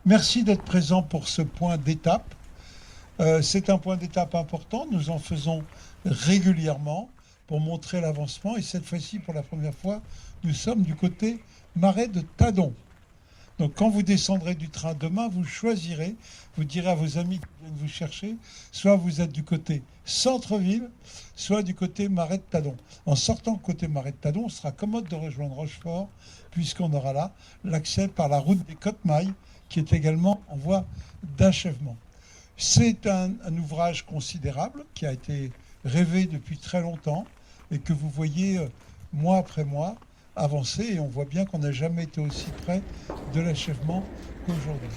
Merci d'être présent pour ce point d'étape. C'est un point d'étape important. Nous en faisons régulièrement pour montrer l'avancement. Et cette fois-ci, pour la première fois, nous sommes du côté Marais de Tadon. Donc quand vous descendrez du train demain, vous choisirez, vous direz à vos amis qui viennent vous chercher, soit vous êtes du côté centre-ville, soit du côté Marais de Tadon. En sortant côté Marais de Tadon, on sera commode de rejoindre Rochefort, puisqu'on aura là l'accès par la route des Côtes-Mailles, qui est également en voie d'achèvement. C'est un ouvrage considérable qui a été rêvé depuis très longtemps et que vous voyez mois après mois avancer, et on voit bien qu'on n'a jamais été aussi près de l'achèvement qu'aujourd'hui.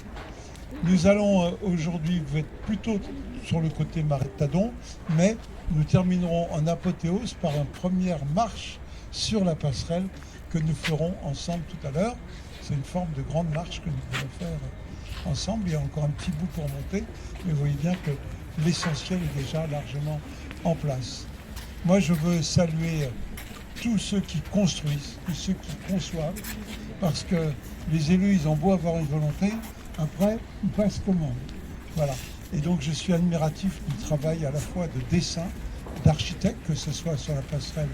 Nous allons aujourd'hui, vous êtes plutôt sur le côté Marais de Tadon, mais nous terminerons en apothéose par une première marche sur la passerelle que nous ferons ensemble tout à l'heure. C'est une forme de grande marche que nous allons faire ensemble. Il y a encore un petit bout pour monter, mais vous voyez bien que l'essentiel est déjà largement en place. Moi, je veux saluer tous ceux qui construisent, tous ceux qui conçoivent, parce que les élus, ils ont beau avoir une volonté, après, ils passent commande. Voilà. Et donc, je suis admiratif du travail à la fois de dessin, d'architecte, que ce soit sur la passerelle,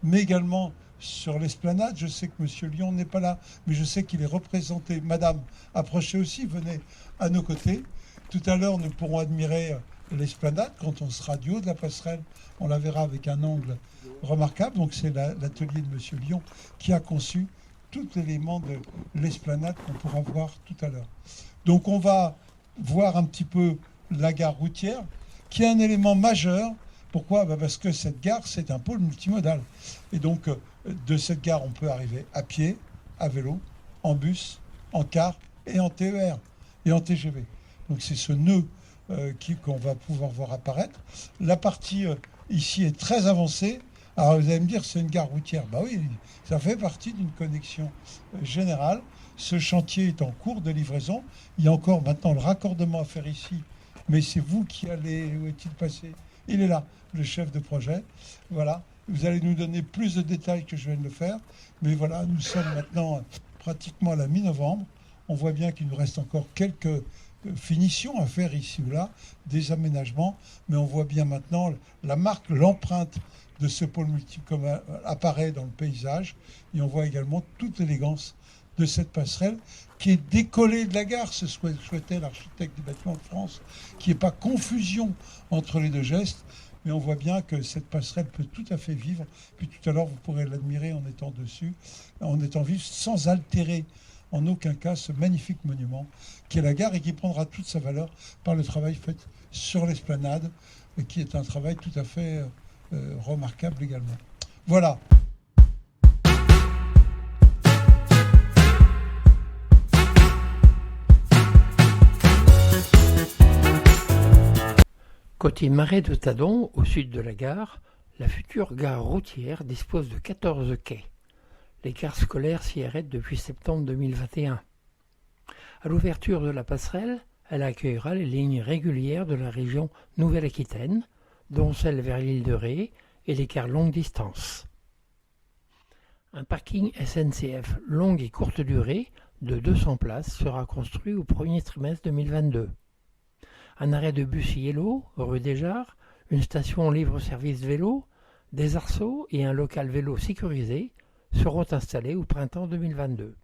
mais également sur l'esplanade. Je sais que M. Lyon n'est pas là, mais je sais qu'il est représenté. Madame, approchez aussi, venez à nos côtés. Tout à l'heure, nous pourrons admirer l'esplanade quand on sera du haut de la passerelle. On la verra avec un angle remarquable. Donc c'est l'atelier de M. Lyon qui a conçu tout l'élément de l'esplanade qu'on pourra voir tout à l'heure. Donc on va voir un petit peu la gare routière, qui est un élément majeur. Pourquoi ? Parce que cette gare, c'est un pôle multimodal. Et donc, de cette gare, on peut arriver à pied, à vélo, en bus, en car et en TER et en TGV. Donc c'est ce nœud qu'on va pouvoir voir apparaître. La partie ici est très avancée. Alors vous allez me dire, c'est une gare routière. Bah oui, ça fait partie d'une connexion générale. Ce chantier est en cours de livraison. Il y a encore maintenant le raccordement à faire ici. Mais c'est vous qui allez... Où est-il passé ? Il est là, le chef de projet. Voilà. Vous allez nous donner plus de détails que je viens de le faire. Mais voilà, nous sommes maintenant pratiquement à la mi-novembre. On voit bien qu'il nous reste encore quelques finitions à faire ici ou là, des aménagements. Mais on voit bien maintenant la marque, l'empreinte de ce pôle multiple apparaît dans le paysage. Et on voit également toute l'élégance de cette passerelle qui est décollée de la gare. Ce souhaitait l'architecte des bâtiments de France, qu'il n'y ait pas confusion entre les deux gestes. Mais on voit bien que cette passerelle peut tout à fait vivre. Puis tout à l'heure, vous pourrez l'admirer en étant dessus, en étant vif, sans altérer en aucun cas ce magnifique monument qui est la gare et qui prendra toute sa valeur par le travail fait sur l'esplanade, qui est un travail tout à fait remarquable également. Voilà. Côté Marais de Tadon, au sud de la gare, la future gare routière dispose de 14 quais. Les cars scolaires s'y arrêtent depuis septembre 2021. À l'ouverture de la passerelle, elle accueillera les lignes régulières de la région Nouvelle-Aquitaine, dont celle vers l'île de Ré et les cars longue distance. Un parking SNCF longue et courte durée de 200 places sera construit au premier trimestre 2022. Un arrêt de bus Yellow, rue des Jarres, une station libre-service vélo, des arceaux et un local vélo sécurisé seront installés au printemps 2022.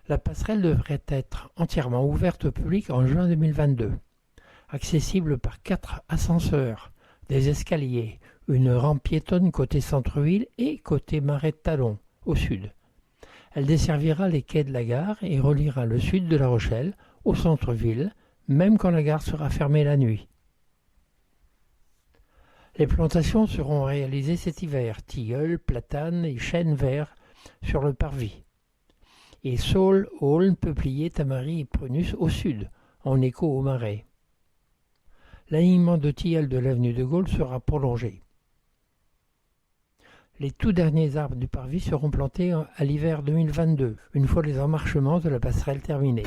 La passerelle devrait être entièrement ouverte au public en juin 2022. Accessible par 4 ascenseurs, des escaliers, une rampe piétonne côté centre-ville et côté Marais de Tadon, au sud. Elle desservira les quais de la gare et reliera le sud de La Rochelle au centre-ville, même quand la gare sera fermée la nuit. Les plantations seront réalisées cet hiver, tilleuls, platanes et chênes verts sur le parvis. Et saules, aulnes, peupliers, tamaris et prunus au sud, en écho au marais. L'alignement de tilleuls de l'avenue de Gaulle sera prolongé. Les tout derniers arbres du parvis seront plantés à l'hiver 2022, une fois les emmarchements de la passerelle terminés.